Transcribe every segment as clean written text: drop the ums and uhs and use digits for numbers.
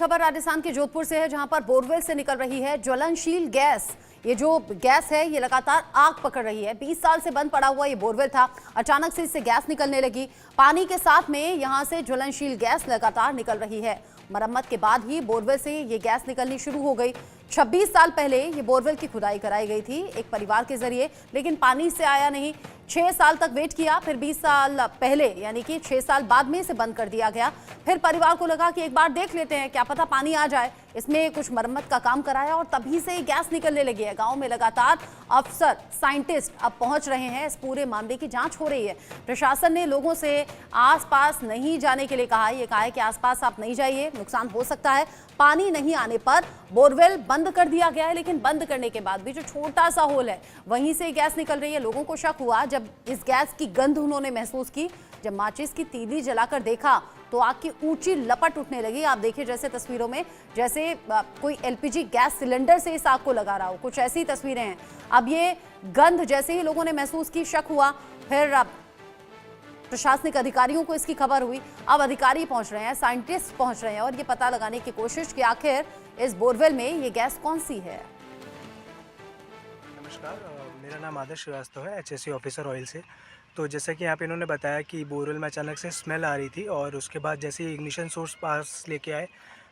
खबर राजस्थान के जोधपुर से है, जहां पर बोरवेल से निकल रही है ज्वलनशील गैस। ये जो गैस है ये लगातार आग पकड़ रही है। 20 साल से बंद पड़ा हुआ ये बोरवेल था, अचानक से इससे गैस निकलने लगी। पानी के साथ में यहां से ज्वलनशील गैस लगातार निकल रही है। मरम्मत के बाद ही बोरवेल से ये गैस निकलनी शुरू हो गई। 26 साल पहले ये बोरवेल की खुदाई कराई गई थी एक परिवार के जरिए, लेकिन पानी से आया नहीं। 6 साल तक वेट किया, फिर 20 साल पहले यानी कि 6 साल बाद में इसे बंद कर दिया गया। फिर परिवार को लगा कि एक बार देख लेते हैं, क्या पता पानी आ जाए। इसमें कुछ मरम्मत का काम कराया और तभी से गैस निकलने लगी है। गांव में लगातार अफसर, साइंटिस्ट अब पहुंच रहे हैं। इस पूरे मामले की जांच हो रही है। प्रशासन ने लोगों से आसपास नहीं जाने के लिए कहा है। ये कहा है कि आसपास आप नहीं जाइए, नुकसान हो सकता है। पानी नहीं आने पर बोरवेल बंद कर दिया गया है, लेकिन बंद करने के बाद भी जो छोटा सा होल है वहीं से गैस निकल रही है। लोगों को शक हुआ जब इस गैस की गंध उन्होंने महसूस की। जब माचिस की तीली जलाकर देखा तो आग की ऊंची लपट उठने लगी। आप देखिए जैसे तस्वीरों में, जैसे कोई एलपीजी गैस सिलेंडर से इस आग को लगा रहा हो, कुछ ऐसी तस्वीरें हैं। अब ये गंध जैसे ही लोगों ने महसूस की, शक हुआ, फिर प्रशासनिक अधिकारियों को इसकी खबर हुई। अब अधिकारी पहुंच रहे हैं, साइंटिस्ट पहुंच रहे हैं और ये पता लगाने की कोशिश कि आखिर इस बोरवेल में ये गैस कौन सी है। नमस्कार, मेरा नाम आदर्श श्रीवास्तव है, एचएससी ऑफिसर ऑयल से। तो जैसा कि यहाँ पे इन्होंने बताया कि बोरवेल में अचानक से स्मेल आ रही थी और उसके बाद जैसे ही इग्निशन सोर्स पास लेके आए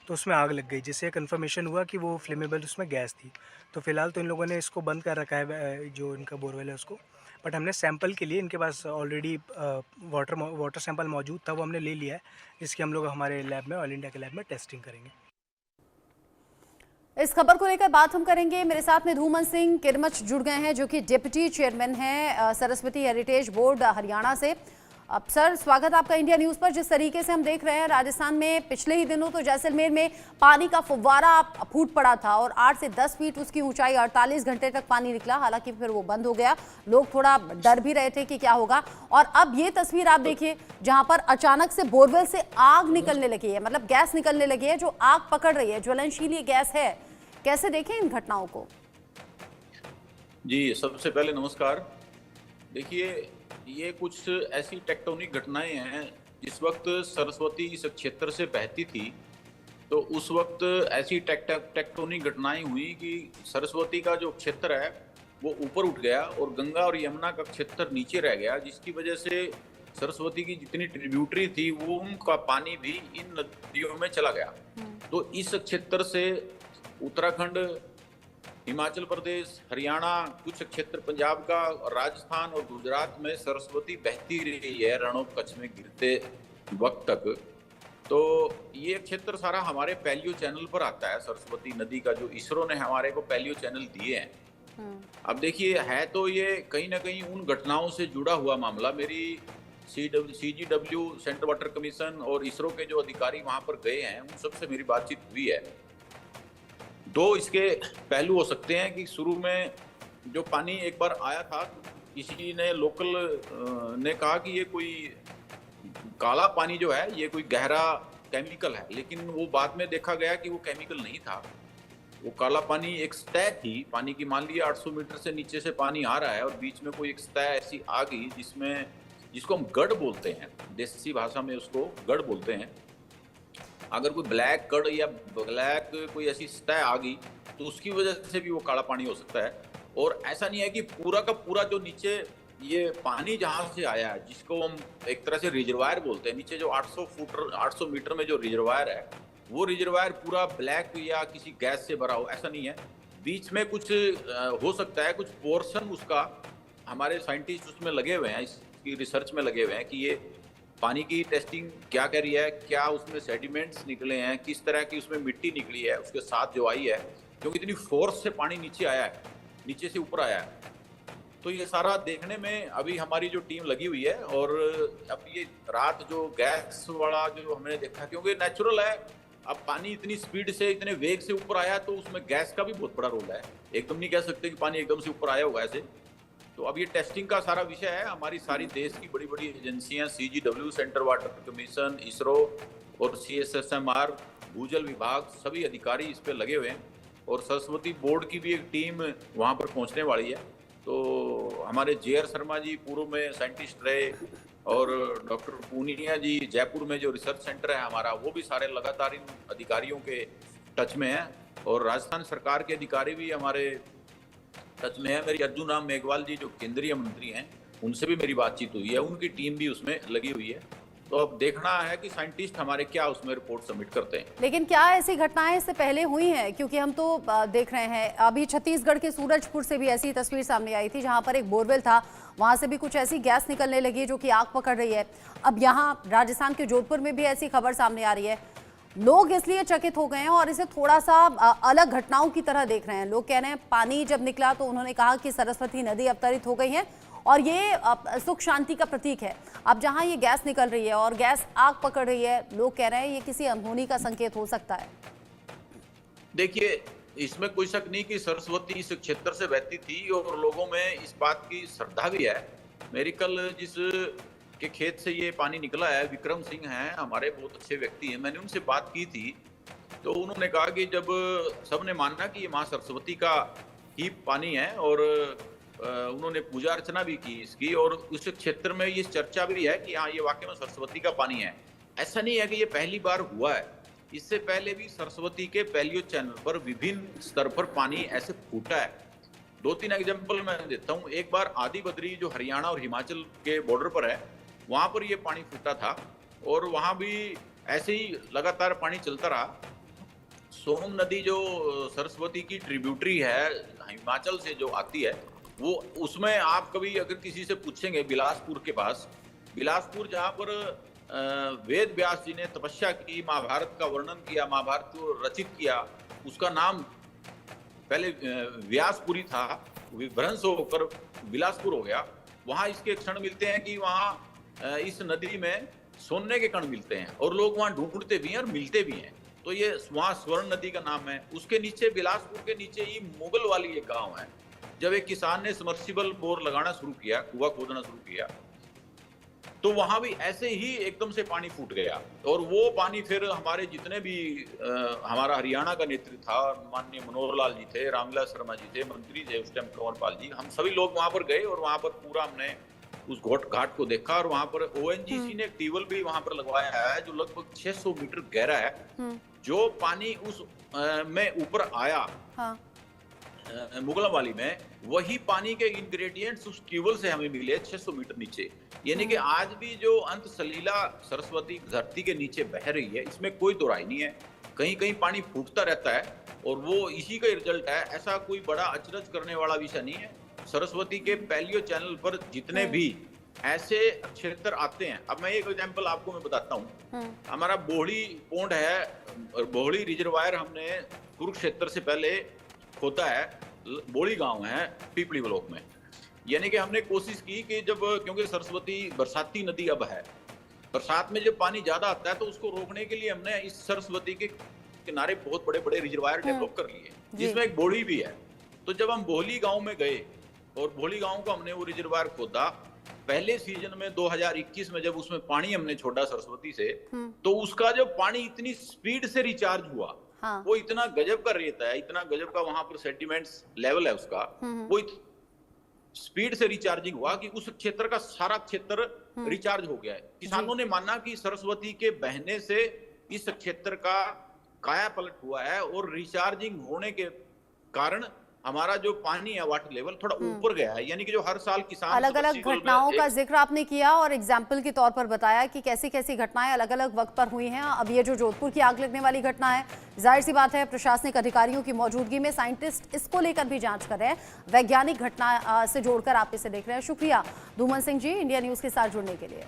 तो उसमें आग लग गई, जिससे कन्फर्मेशन हुआ कि वो फ्लेमेबल उसमें गैस थी। तो फिलहाल तो इन लोगों ने इसको बंद कर रखा है, जो इनका बोरवेल है उसको। बट हमने सैंपल के लिए, इनके पास ऑलरेडी वाटर सैंपल मौजूद था, वो हमने ले लिया है, जिसकी हम लोग हमारे लैब में, ऑयल इंडिया के लैब में टेस्टिंग करेंगे। इस खबर को लेकर बात हम करेंगे। मेरे साथ में धूमन सिंह किरमच जुड़ गए हैं, जो कि डिप्टी चेयरमैन हैं सरस्वती हेरिटेज बोर्ड हरियाणा से। अब सर, स्वागत आपका इंडिया न्यूज़ पर। जिस तरीके से हम देख रहे हैं, राजस्थान में पिछले ही दिनों तो जैसलमेर में पानी का फव्वारा फूट पड़ा था और 8 से 10 फीट उसकी ऊंचाई, 48 घंटे तक पानी निकला। हालांकि फिर वो बंद हो गया। लोग थोड़ा डर भी रहे थे कि क्या होगा। और अब ये तस्वीर आप देखिए, जहां पर अचानक से बोरवेल से आग निकलने लगी है, मतलब गैस निकलने लगी है जो आग पकड़ रही है, ज्वलनशील ये गैस है। कैसे देखें इन घटनाओं को? जी, सबसे पहले नमस्कार। देखिए, ये कुछ ऐसी टेक्टोनिक घटनाएं हैं। जिस वक्त सरस्वती इस क्षेत्र से बहती थी तो उस वक्त ऐसी टेक्टोनिक घटनाएं हुई कि सरस्वती का जो क्षेत्र है वो ऊपर उठ गया और गंगा और यमुना का क्षेत्र नीचे रह गया, जिसकी वजह से सरस्वती की जितनी ट्रिब्यूटरी थी वो उनका पानी भी इन नदियों में चला गया। तो इस क्षेत्र से उत्तराखंड, हिमाचल प्रदेश, हरियाणा, कुछ क्षेत्र पंजाब का, राजस्थान और गुजरात में सरस्वती बहती रही है रण ऑफ कच्छ में गिरते वक्त तक। तो ये क्षेत्र सारा हमारे पैलियो चैनल पर आता है। सरस्वती नदी का जो इसरो ने हमारे को पैलियो चैनल दिए हैं। अब देखिए, है तो ये कहीं ना कहीं उन घटनाओं से जुड़ा हुआ मामला। मेरी CGW, सेंट्रल वाटर कमीशन और इसरो के जो अधिकारी वहां पर गए हैं, उन सबसे मेरी बातचीत हुई है। दो इसके पहलू हो सकते हैं कि शुरू में जो पानी एक बार आया था, किसी ने लोकल ने कहा कि ये कोई काला पानी जो है ये कोई गहरा केमिकल है, लेकिन वो बाद में देखा गया कि वो केमिकल नहीं था। वो काला पानी एक सतह थी पानी की। मान लिया 800 मीटर से नीचे से पानी आ रहा है और बीच में कोई एक सतह ऐसी आ गई जिसको हम गढ़ बोलते हैं, देसी भाषा में उसको गढ़ बोलते हैं। अगर कोई ब्लैक कड़ या ब्लैक कोई ऐसी सतह आ गई तो उसकी वजह से भी वो काला पानी हो सकता है। और ऐसा नहीं है कि पूरा का पूरा जो नीचे ये पानी जहां से आया है, जिसको हम एक तरह से रिजर्वायर बोलते हैं, नीचे जो 800 मीटर में जो रिजर्वायर है, वो रिजर्वायर पूरा ब्लैक या किसी गैस से भरा हो, ऐसा नहीं है। बीच में कुछ हो सकता है, कुछ पोर्शन उसका, हमारे साइंटिस्ट उसमें लगे हुए हैं, इसकी रिसर्च में लगे हुए हैं कि ये पानी की टेस्टिंग क्या कर रही है, क्या उसमें सेडिमेंट्स निकले हैं, किस तरह की उसमें मिट्टी निकली है उसके साथ जो आई है, क्योंकि इतनी फोर्स से पानी नीचे आया है, नीचे से ऊपर आया है। तो ये सारा देखने में अभी हमारी जो टीम लगी हुई है। और अब ये रात जो गैस वाला जो हमने देखा, क्योंकि नेचुरल है, अब पानी इतनी स्पीड से, इतने वेग से ऊपर आया तो उसमें गैस का भी बहुत बड़ा रोल है। एकदम नहीं कह सकते कि पानी एकदम से ऊपर आया होगा ऐसे। तो अब ये टेस्टिंग का सारा विषय है। हमारी सारी देश की बड़ी बड़ी एजेंसियां, CGW, central water commission, ISRO और CSSMR, भूजल विभाग, सभी अधिकारी इस पे लगे हुए हैं। और सरस्वती बोर्ड की भी एक टीम वहां पर पहुंचने वाली है। तो हमारे JR शर्मा जी पूर्व में साइंटिस्ट रहे और डॉक्टर पूनिया जी जयपुर में जो रिसर्च सेंटर है हमारा, वो भी सारे लगातार इन अधिकारियों के टच में है। और राजस्थान सरकार के अधिकारी भी हमारे टच में है। मेरी अर्जुन राम मेघवाल जी जो केंद्रीय मंत्री हैं, उनसे भी मेरी बातचीत हुई है, उनकी टीम भी उसमें लगी हुई है। तो अब देखना है कि साइंटिस्ट हमारे क्या उसमें रिपोर्ट सबमिट करते हैं। लेकिन क्या ऐसी घटनाएं इससे पहले हुई हैं? क्योंकि हम तो देख रहे हैं अभी छत्तीसगढ़ के सूरजपुर से भी ऐसी तस्वीर सामने आई थी, जहां पर एक बोरवेल था, वहां से भी कुछ ऐसी गैस निकलने लगी जो कि आग पकड़ रही है। अब यहाँ राजस्थान के जोधपुर में भी ऐसी खबर सामने आ रही है। लोग इसलिए चकित हो गए हैं और इसे थोड़ा सा अलग घटनाओं की तरह देख रहे हैं। लोग कह रहे हैं पानी जब निकला तो उन्होंने कहा कि सरस्वती नदी अवतरित हो गई है और ये सुख शांति का प्रतीक है। अब जहां ये गैस निकल रही है और गैस आग पकड़ रही है, लोग कह रहे हैं ये किसी अनहोनी का संकेत हो सकता है। देखिए, इसमें कोई शक नहीं कि सरस्वती इस क्षेत्र से बहती थी और लोगों में इस बात की श्रद्धा भी है। मेरी कल जिस के खेत से ये पानी निकला है, विक्रम सिंह हैं, हमारे बहुत अच्छे व्यक्ति हैं, मैंने उनसे बात की थी तो उन्होंने कहा कि जब सबने माना कि ये माँ सरस्वती का ही पानी है और उन्होंने पूजा अर्चना भी की इसकी, और उस क्षेत्र में ये चर्चा भी है कि हाँ ये वाकई में सरस्वती का पानी है। ऐसा नहीं है कि ये पहली बार हुआ है, इससे पहले भी सरस्वती के पैलियो चैनल पर विभिन्न स्तर पर पानी ऐसे फूटा है। 2-3 एग्जाम्पल मैं देता हूँ। एक बार आदि बद्री जो हरियाणा और हिमाचल के बॉर्डर पर है, वहां पर ये पानी फूटा था और वहां भी ऐसे ही लगातार पानी चलता रहा। सोम नदी जो सरस्वती की ट्रिब्यूटरी है हिमाचल से जो आती है, वो उसमें आप कभी अगर किसी से पूछेंगे बिलासपुर के पास, बिलासपुर जहाँ पर वेद व्यास जी ने तपस्या की, महाभारत का वर्णन किया, महाभारत को रचित किया, उसका नाम पहले व्यासपुरी था, भ्रंश होकर बिलासपुर हो गया। वहां इसके क्षण मिलते हैं कि वहां इस नदी में सोने के कण मिलते हैं और लोग वहां ढूंढते भी हैं और मिलते भी हैं। तो ये वहां स्वर्ण नदी का नाम है। उसके नीचे बिलासपुर के नीचे ही मुगल वाली एक गांव है। जब एक किसान ने सबमर्सिबल बोर लगाना शुरू किया, कुआं खोदना शुरू किया, तो वहां भी ऐसे ही एकदम से पानी फूट गया और वो पानी फिर हमारे जितने भी हमारा हरियाणा का नेतृत्व था, माननीय मनोहर लाल जी थे, रामविलास शर्मा जी थे, मंत्री थे उस टाइम कंवर पाल जी, हम सभी लोग वहां पर गए और वहां पर पूरा हमने उस घाट को देखा और वहां पर ओएनजीसी ने एक ट्यूबवेल भी वहां पर लगवाया है जो लगभग 600 मीटर गहरा है। जो पानी उस में ऊपर आया, हाँ। मुगलम वाली में, वही पानी के इंग्रेडिएंट्स उस ट्यूबवेल से हमें मिले 600 मीटर नीचे। यानी कि आज भी जो अंत सलीला सरस्वती धरती के नीचे बह रही है, इसमें कोई दो राय नहीं है। कहीं कहीं पानी फूटता रहता है और वो इसी का रिजल्ट है। ऐसा कोई बड़ा अचरज करने वाला विषय नहीं है। सरस्वती के पैलियो चैनल पर जितने भी ऐसे क्षेत्र आते हैं, अब मैं एक एग्जांपल आपको मैं बताता हूँ। हमारा बोहड़ी पोंड है, बोहड़ी रिजर्वायर हमने कुरुक्षेत्र से पहले खोदा है, बोड़ी गांव है पीपली ब्लॉक में। यानी कि हमने कोशिश की कि जब, क्योंकि सरस्वती बरसाती नदी अब है, बरसात में जब पानी ज्यादा आता है तो उसको रोकने के लिए हमने इस सरस्वती के किनारे बहुत बड़े बड़े रिजर्वायर डेवलप कर लिए, जिसमें एक बोड़ी भी है। तो जब हम बोहली गांव में गए और बोहली गांव को हमने वो रिजर्वायर खोदा, पहले सीजन में 2021 में जब उसमें पानी हमने छोड़ा सरस्वती से, तो उसका जो पानी इतनी स्पीड से रिचार्ज हुआ, हाँ। वो इतना गजब का रेत है, इतना गजब का वहां पर सेंटिमेंट्स लेवल है उसका, वो स्पीड से रिचार्जिंग हुआ कि उस क्षेत्र का सारा क्षेत्र रिचार्ज हो गया है। किसानों ने माना कि सरस्वती के बहने से इस क्षेत्र का काया पलट हुआ है और रिचार्जिंग होने के कारण हमारा जो पानी है वाटर लेवल थोड़ा ऊपर गया है। यानी कि जो हर साल किसान अलग अलग घटनाओं का जिक्र आपने किया और एग्जाम्पल के तौर पर बताया कि कैसी कैसी घटनाएं अलग अलग वक्त पर हुई हैं। अब ये जो जोधपुर की आग लगने वाली घटना है, जाहिर सी बात है प्रशासनिक अधिकारियों की मौजूदगी में साइंटिस्ट इसको लेकर भी जांच कर रहे हैं। वैज्ञानिक घटना से जोड़कर आप इसे देख रहे हैं। शुक्रिया धूमन सिंह जी इंडिया न्यूज के साथ जुड़ने के लिए।